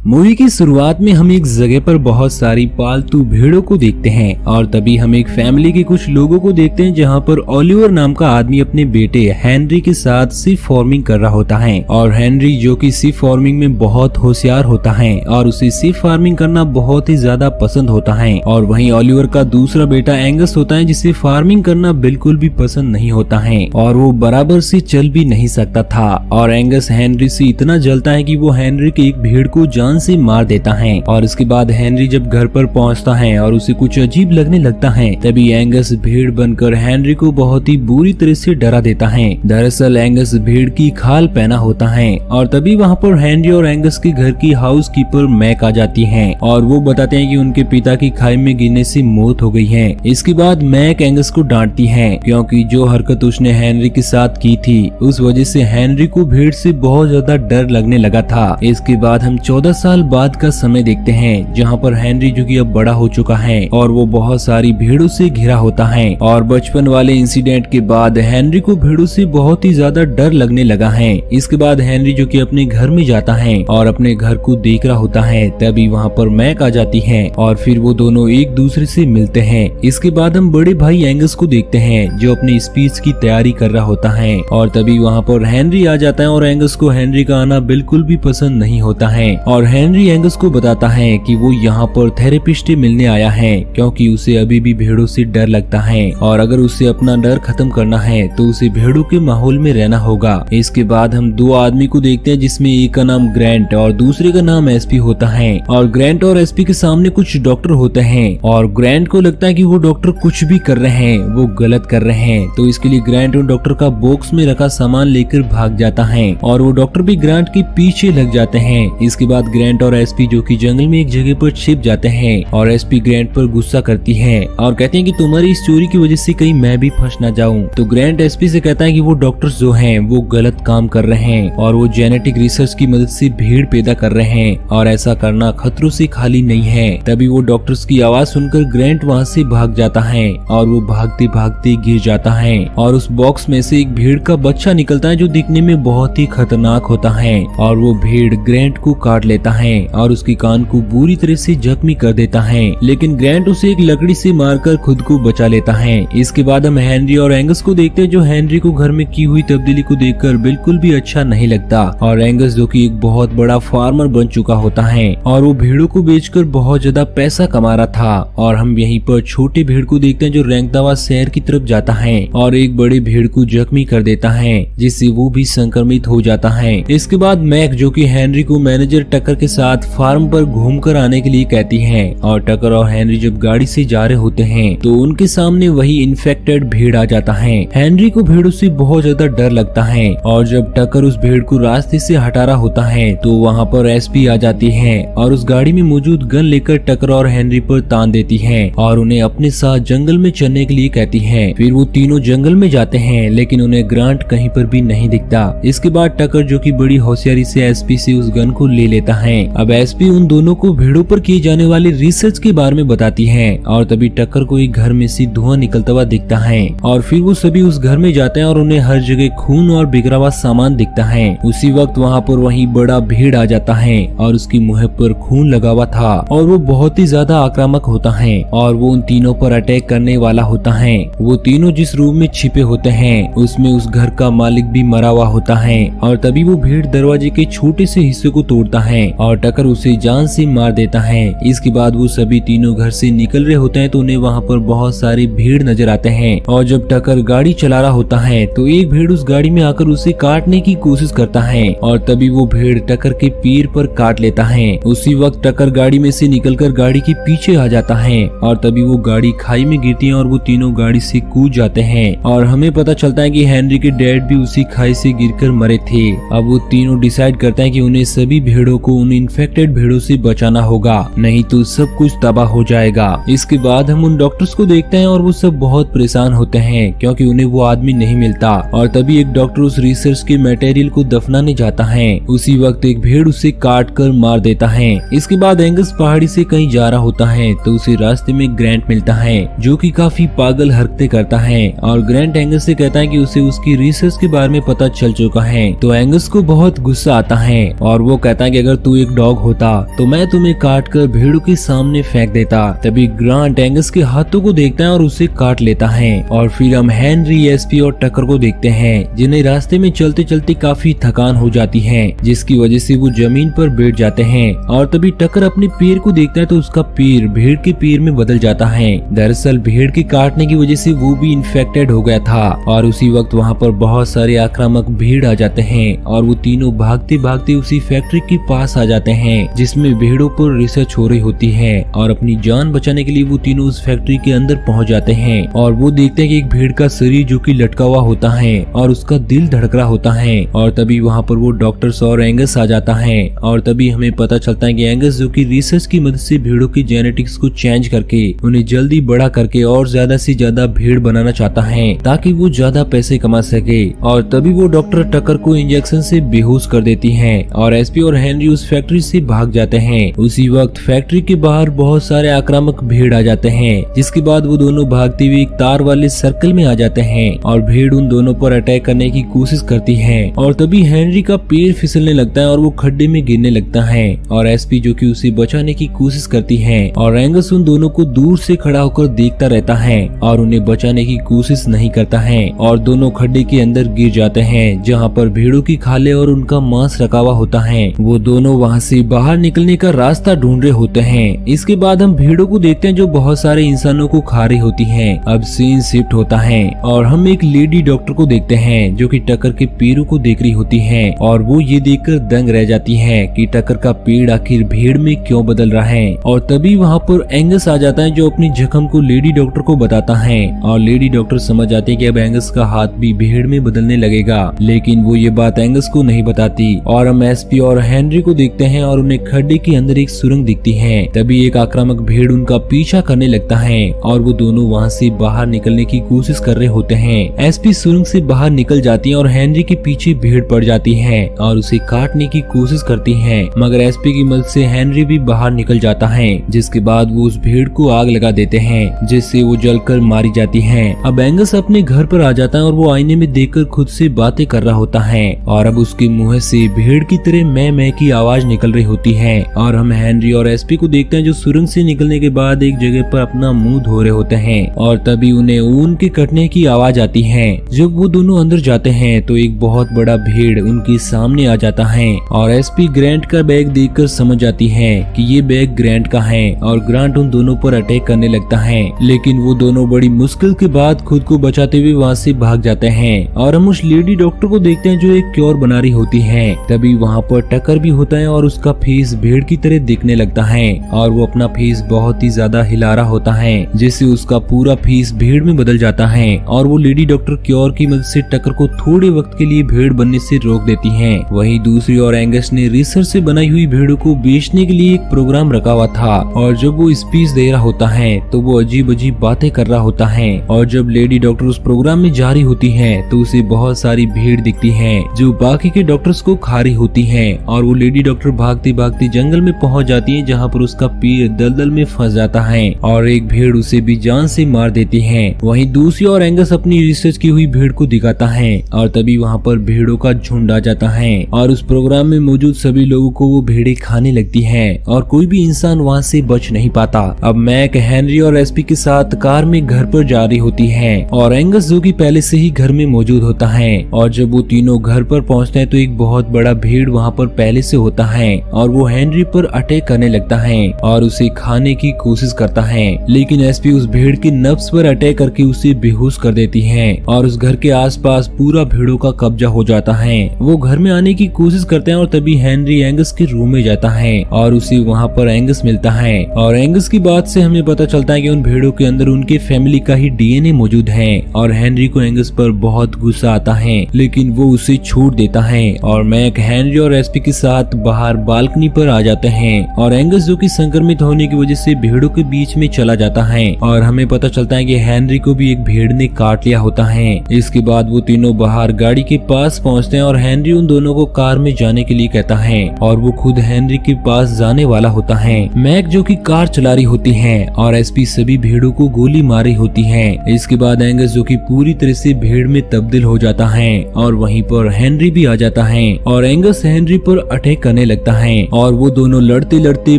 Movie की शुरुआत में हम एक जगह पर बहुत सारी पालतू भेड़ों को देखते हैं और तभी हम एक फैमिली के कुछ लोगों को देखते हैं जहां पर ओलिवर नाम का आदमी अपने बेटे हेनरी के साथ सी फार्मिंग कर रहा होता है। और हेनरी जो कि सी फार्मिंग में बहुत होशियार होता है और उसे सी फार्मिंग करना बहुत ही ज्यादा पसंद होता है। और वहीं ओलिवर का दूसरा बेटा एंगस होता है जिसे फार्मिंग करना बिल्कुल भी पसंद नहीं होता है और वो बराबर से चल भी नहीं सकता था। और एंगस हेनरी से इतना जलता है कि वो हेनरी के एक भेड़ को जान से मार देता है। और इसके बाद हेनरी जब घर पर पहुंचता है और उसे कुछ अजीब लगने लगता है तभी एंगस भेड़ बनकर हेनरी को बहुत ही बुरी तरह से डरा देता है। दरअसल एंगस भेड़ की खाल पहना होता है और तभी वहाँ पर हेनरी और एंगस के घर की हाउस कीपर मैक आ जाती है और वो बताते हैं कि उनके पिता की खाई में गिरने से मौत हो गई है। इसके बाद मैक एंगस को डांटती है क्योंकि जो हरकत उसने हेनरी के साथ की थी उस वजह से हेनरी को भेड़ से बहुत ज्यादा डर लगने लगा था। इसके बाद हम 14 साल बाद का समय देखते हैं जहां पर हेनरी जो कि अब बड़ा हो चुका है और वो बहुत सारी भेड़ों से घिरा होता है। और बचपन वाले इंसिडेंट के बाद हेनरी को भेड़ों से बहुत ही ज्यादा डर लगने लगा है। इसके बाद हेनरी जो कि अपने घर में जाता है और अपने घर को देख रहा होता है तभी वहां पर मैक आ जाती है और फिर वो दोनों एक दूसरे से मिलते हैं। इसके बाद हम बड़े भाई एंगस को देखते हैं जो अपनी स्पीच की तैयारी कर रहा होता है और तभी वहाँ पर हेनरी आ जाता है और एंगस को हेनरी का आना बिल्कुल भी पसंद नहीं होता है। और हेनरी एंगस को बताता है कि वो यहाँ पर थेरेपिस्ट मिलने आया है क्योंकि उसे अभी भी भेड़ों से डर लगता है और अगर उसे अपना डर खत्म करना है तो उसे भेड़ों के माहौल में रहना होगा। इसके बाद हम दो आदमी को देखते हैं जिसमें एक का नाम ग्रैंट और दूसरे का नाम एसपी होता है। और ग्रैंट और एसपी के सामने कुछ डॉक्टर होते हैं और ग्रैंट को लगता है कि वो डॉक्टर कुछ भी कर रहे हैं, वो गलत कर रहे हैं। तो इसके लिए ग्रैंट और डॉक्टर का बॉक्स में रखा सामान लेकर भाग जाता है और वो डॉक्टर भी ग्रैंट के पीछे लग जाते हैं। इसके बाद ग्रैंट और एसपी जो कि जंगल में एक जगह पर छिप जाते हैं और एसपी ग्रैंट पर गुस्सा करती है और कहते हैं कि तुम्हारी इस चोरी की वजह से कहीं मैं भी फंस ना जाऊं। तो ग्रैंट एसपी से कहता है कि वो डॉक्टर्स जो हैं वो गलत काम कर रहे हैं और वो जेनेटिक रिसर्च की मदद से भीड़ पैदा कर रहे हैं और ऐसा करना खतरों से खाली नहीं है। तभी वो डॉक्टर्स की आवाज सुनकर ग्रैंट वहाँ से भाग जाता है और वो भागते भागते गिर जाता है और उस बॉक्स में से एक भेड़ का बच्चा निकलता है जो दिखने में बहुत ही खतरनाक होता है और वो भेड़ ग्रैंट को काट लेता है और उसके कान को बुरी तरह से जख्मी कर देता है। लेकिन ग्रैंट उसे एक लकड़ी से मारकर खुद को बचा लेता है। इसके बाद हम हेनरी और एंगस को देखते हैं जो हेनरी को घर में की हुई तब्दीली को देखकर बिल्कुल भी अच्छा नहीं लगता। और एंगस जो कि एक बहुत बड़ा फार्मर बन चुका होता है और वो भेड़ों को बेचकर बहुत ज्यादा पैसा कमा रहा था। और हम यहीं पर छोटे भेड़ को देखते हैं जो रैंकदावा शहर की तरफ जाता है और एक बड़े भेड़ को जख्मी कर देता है जिससे वो भी संक्रमित हो जाता है। इसके बाद मैक जो कि हेनरी को मैनेजर टकर के साथ फार्म पर घूमकर आने के लिए कहती है और टकर और हेनरी जब गाड़ी से जा रहे होते हैं तो उनके सामने वही इन्फेक्टेड भेड़ आ जाता है। हेनरी को भेड़ों से बहुत ज्यादा डर लगता है और जब टकर उस भेड़ को रास्ते से हटा रहा होता है तो वहाँ पर एसपी आ जाती है और उस गाड़ी में मौजूद गन लेकर टकर और हेनरी पर तान देती है और उन्हें अपने साथ जंगल में चलने के लिए कहती है। फिर वो तीनों जंगल में जाते हैं लेकिन उन्हें ग्रांट कहीं पर भी नहीं दिखता। इसके बाद टकर जो कि बड़ी होशियारी से एसपी से उस गन को ले लेता है। अब एसपी उन दोनों को भेड़ों पर किए जाने वाले रिसर्च के बारे में बताती है और तभी टक्कर को एक घर में से धुआं निकलता हुआ दिखता है और फिर वो सभी उस घर में जाते हैं और उन्हें हर जगह खून और बिखरा हुआ सामान दिखता है। उसी वक्त वहाँ पर वही बड़ा भीड़ आ जाता है और उसकी मुंह पर खून लगा हुआ था और वो बहुत ही ज्यादा आक्रामक होता है और वो उन तीनों पर अटैक करने वाला होता है। वो तीनों जिस रूम में छिपे होते हैं उसमें उस घर का मालिक भी मरा हुआ होता है और तभी वो भीड़ दरवाजे के छोटे से हिस्से को तोड़ता है और टक्कर उसे जान से मार देता है। इसके बाद वो सभी तीनों घर से निकल रहे होते हैं तो उन्हें वहाँ पर बहुत सारी भीड़ नजर आते हैं और जब टक्कर गाड़ी चला रहा होता है तो एक भेड़ उस गाड़ी में आकर उसे काटने की कोशिश करता है और तभी वो भेड़ टक्कर के पैर पर काट लेता है। उसी वक्त टक्कर गाड़ी में से निकलकर गाड़ी के पीछे आ जाता है और तभी वो गाड़ी खाई में गिरती है और वो तीनों गाड़ी से कूद जाते हैं और हमें पता चलता है कि हेनरी के डैड भी उसी खाई से गिरकर मरे थे। अब वो तीनों डिसाइड करते हैं कि उन्हें सभी भेड़ों को उन इन्फेक्टेड भेड़ों से बचाना होगा नहीं तो सब कुछ तबाह हो जाएगा। इसके बाद हम उन डॉक्टर्स को देखते हैं और वो सब बहुत परेशान होते हैं क्योंकि उन्हें वो आदमी नहीं मिलता और तभी एक डॉक्टर उस रिसर्च के मटेरियल को दफनाने जाता है। उसी वक्त एक भेड़ उसे काट कर मार देता है। इसके बाद एंगस पहाड़ी से कहीं जा रहा होता है तो उसे रास्ते में ग्रैंट मिलता है जो कि काफी पागल हरकतें करता है और ग्रैंट एंगस से कहता है कि उसे उसकी रिसर्च के बारे में पता चल चुका है। तो एंगस को बहुत गुस्सा आता है और वो कहता है कि अगर तू तू एक डॉग होता तो मैं तुम्हें काट कर भेड़ों के सामने फेंक देता। तभी ग्रांट एंगस के हाथों को देखता है और उसे काट लेता है। और फिर हम हेनरी, एसपी और टकर को देखते हैं जिन्हें रास्ते में चलते चलते काफी थकान हो जाती है, जिसकी वजह से वो जमीन पर बैठ जाते हैं। और तभी टकर अपने पैर को देखता है तो उसका पैर भेड़ के पैर में बदल जाता है। दरअसल भेड़ के काटने की वजह से वो भी इन्फेक्टेड हो गया था। और उसी वक्त वहाँ पर बहुत सारे आक्रामक भीड़ आ जाते हैं और वो तीनों भागते भागते उसी फैक्ट्री के पास आ जाते हैं जिसमें भेड़ों पर रिसर्च हो रही होती है। और अपनी जान बचाने के लिए वो तीनों उस फैक्ट्री के अंदर पहुंच जाते हैं और वो देखते हैं कि एक भेड़ का शरीर जो कि लटका हुआ होता है और उसका दिल धड़क रहा होता है। और तभी वहाँ पर वो डॉक्टर्स और एंगस आ जाता है। और तभी हमें पता चलता है कि एंगस जो कि रिसर्च की मदद से भेड़ों की जेनेटिक्स को चेंज करके उन्हें जल्दी बड़ा करके और ज्यादा से ज्यादा भेड़ बनाना चाहता है ताकि वो ज्यादा पैसे कमा सके। और तभी वो डॉक्टर टकर को इंजेक्शन से बेहोश कर देती है और एसपी और हेनरी उस फैक्ट्री से भाग जाते हैं। उसी वक्त फैक्ट्री के बाहर बहुत सारे आक्रामक भेड़ आ जाते हैं, जिसके बाद वो दोनों भागते हुए एक तार वाले सर्कल में आ जाते हैं और भेड़ उन दोनों पर अटैक करने की कोशिश करती है। और तभी हेनरी का पैर फिसलने लगता है और वो खड्डे में गिरने लगता है और एसपी जो कि उसे बचाने की कोशिश करती है और एंगस उन दोनों को दूर से खड़ा होकर देखता रहता है और उन्हें बचाने की कोशिश नहीं करता है और दोनों खड्डे के अंदर गिर जाते हैं जहाँ पर भेड़ों की खाले और उनका मांस रखा हुआ होता है। वो दोनों वहाँ से बाहर निकलने का रास्ता ढूंढ रहे होते हैं। इसके बाद हम भेड़ों को देखते हैं जो बहुत सारे इंसानों को खा रही होती हैं। अब सीन शिफ्ट होता है और हम एक लेडी डॉक्टर को देखते हैं जो कि टकर के पैरों को देख रही होती है और वो ये देखकर दंग रह जाती है कि टकर का पेड़ आखिर भेड़ में क्यों बदल रहा है। और तभी वहाँ पर एंगस आ जाता है जो अपनी जख्म को लेडी डॉक्टर को बताता है और लेडी डॉक्टर समझ जाती है कि अब एंगस का हाथ भी भेड़ में बदलने लगेगा, लेकिन वो ये बात एंगस को नहीं बताती। और हम एसपी और हेनरी को देखते हैं और उन्हें खड्डे के अंदर एक सुरंग दिखती है। तभी एक आक्रामक भेड़ उनका पीछा करने लगता है और वो दोनों वहाँ से बाहर निकलने की कोशिश कर रहे होते हैं। एसपी सुरंग से बाहर निकल जाती है और हेनरी के पीछे भेड़ पड़ जाती है और उसे काटने की कोशिश करती है, मगर एसपी की मदद से हेनरी भी बाहर निकल जाता है, जिसके बाद वो उस भेड़ को आग लगा देते हैं जिससे वो जलकर मारी जाती है। अब एंगस अपने घर पर आ जाता है और वो आईने में देखकर खुद से बातें कर रहा होता है और अब उसके मुंह से भेड़ की तरह मैं की आवाज निकल रही होती है। और हम हेनरी और एसपी को देखते हैं जो सुरंग से निकलने के बाद एक जगह पर अपना मुंह धो रहे होते हैं और तभी उन्हें ऊन के कटने की आवाज आती है। जब वो दोनों अंदर जाते हैं तो एक बहुत बड़ा भेड़ उनके सामने आ जाता है और एसपी ग्रांट का बैग देखकर समझ जाती है कि ये बैग ग्रांट का है और ग्रांट उन दोनों पर अटैक करने लगता है, लेकिन वो दोनों बड़ी मुश्किल के बाद खुद को बचाते हुए वहाँ से भाग जाते हैं। और हम उस लेडी डॉक्टर को देखते हैं जो एक क्योर बना रही होती है। तभी वहाँ पर टकर भी होता है और उसका फेस भेड़ की तरह दिखने लगता है और वो अपना फेस बहुत ही ज्यादा हिला रहा होता है जिससे उसका पूरा फेस भेड़ में बदल जाता है। और वो लेडी डॉक्टर क्योर की मदद से टकर को थोड़े वक्त के लिए भेड़ बनने से रोक देती है। वहीं दूसरी ओर एंगस ने रिसर्च से बनाई हुई भेड़ों को बेचने के लिए एक प्रोग्राम रखा हुआ था और जब वो स्पीच दे रहा होता है तो वो अजीब अजीब बातें कर रहा होता है। और जब लेडी डॉक्टर उस प्रोग्राम में जा रही होती है तो उसे बहुत सारी भीड़ दिखती है जो बाकी के डॉक्टर्स को खा रही होती है और वो लेडी डॉक्टर भागते भागते जंगल में पहुंच जाती है जहां पर उसका पैर दलदल में फंस जाता है और एक भेड़ उसे भी जान से मार देती है। वहीं दूसरी ओर एंगस अपनी रिसर्च की हुई भेड़ को दिखाता है और तभी वहां पर भेड़ों का झुंड आ जाता है और उस प्रोग्राम में मौजूद सभी लोगों को वो भेड़ें खाने लगती है और कोई भी इंसान वहां से बच नहीं पाता। अब मैक, हेनरी और एसपी के साथ कार में घर पर जा रही होती है और एंगस जो कि पहले से ही घर में मौजूद होता है। और जब वो तीनों घर पर पहुंचते हैं तो एक बहुत बड़ा भीड़ वहां पर पहले से होता है और वो हेनरी पर अटैक करने लगता है और उसे खाने की कोशिश करता है, लेकिन एसपी उस भेड़ के नफ्स पर अटैक करके उसे बेहोश कर देती है और उस घर के आसपास पूरा भेड़ों का कब्जा हो जाता है। वो घर में आने की कोशिश करते हैं और तभी हेनरी एंगस के रूम में जाता है और उसे वहाँ पर एंगस मिलता है और एंगस की बात से हमें पता चलता है कि उन भेड़ों के अंदर उनके फैमिली का ही डीएनए मौजूद है और हेनरी को एंगस पर बहुत गुस्सा आता है, लेकिन वो उसे छोड़ देता है और मैक, हेनरी और एसपी के साथ बाहर बालकनी पर आ जाते हैं और एंगस जो कि संक्रमित होने की वजह से भेड़ों के बीच में चला जाता है और हमें पता चलता है कि हेनरी को भी एक भेड़ ने काट लिया होता है। इसके बाद वो तीनों बाहर गाड़ी के पास पहुंचते हैं और हेनरी उन दोनों को कार में जाने के लिए कहता है और वो खुद हेनरी के पास जाने वाला होता है। मैक जो कि कार चला रही होती है और एसपी सभी भेड़ों को गोली मारी होती है। इसके बाद एंगस जो कि पूरी तरह से भेड़ में तब्दील हो जाता है और वहीं पर हेनरी भी आ जाता है और एंगस हेनरी पर अटैक करने फैलने लगता है और वो दोनों लड़ते लड़ते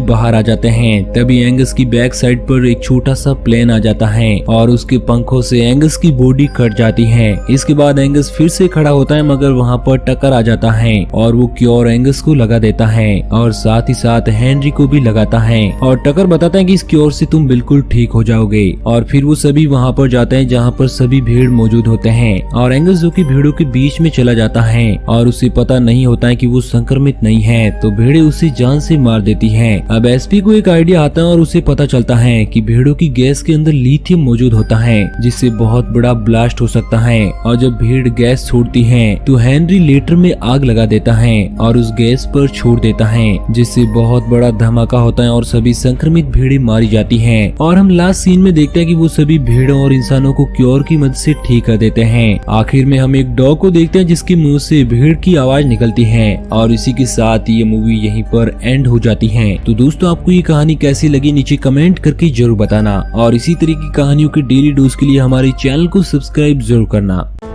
बाहर आ जाते हैं। तभी एंगस की बैक साइड पर एक छोटा सा प्लेन आ जाता है और उसके पंखों से एंगस की बॉडी कट जाती है। इसके बाद एंगस फिर से खड़ा होता है, मगर वहाँ पर टकर आ जाता है और वो क्योर एंगस को लगा देता है और साथ ही साथ हेनरी को भी लगाता है। और टकर बताता है कि इस क्योर से तुम बिल्कुल ठीक हो जाओगे। और फिर वो सभी वहाँ पर जाते हैं जहाँ पर सभी भीड़ मौजूद होते हैं और एंगस जो कि भीड़ों के बीच में चला जाता है और उसे पता नहीं होता है कि वो संक्रमित नहीं है, तो भीड़ें उसे जान से मार देती हैं। अब एसपी को एक आइडिया आता है और उसे पता चलता है कि भीड़ों की गैस के अंदर लिथियम मौजूद होता है जिससे बहुत बड़ा ब्लास्ट हो सकता है। और जब भीड़ गैस छोड़ती है तो हेनरी लेटर में आग लगा देता है और उस गैस पर छोड़ देता है जिससे बहुत बड़ा धमाका होता है और सभी संक्रमित भीड़ें मारी जाती हैं। और हम लास्ट सीन में देखते हैं कि वो सभी भीड़ों और इंसानों को क्योर की मदद से ठीक कर देते हैं। आखिर में हम एक डॉग को देखते हैं जिसके मुंह से भीड़ की आवाज निकलती है और इसी के साथ ये मूवी यहीं पर एंड हो जाती है। तो दोस्तों, आपको ये कहानी कैसी लगी नीचे कमेंट करके जरूर बताना और इसी तरह की कहानियों के डेली डोज के लिए हमारे चैनल को सब्सक्राइब जरूर करना।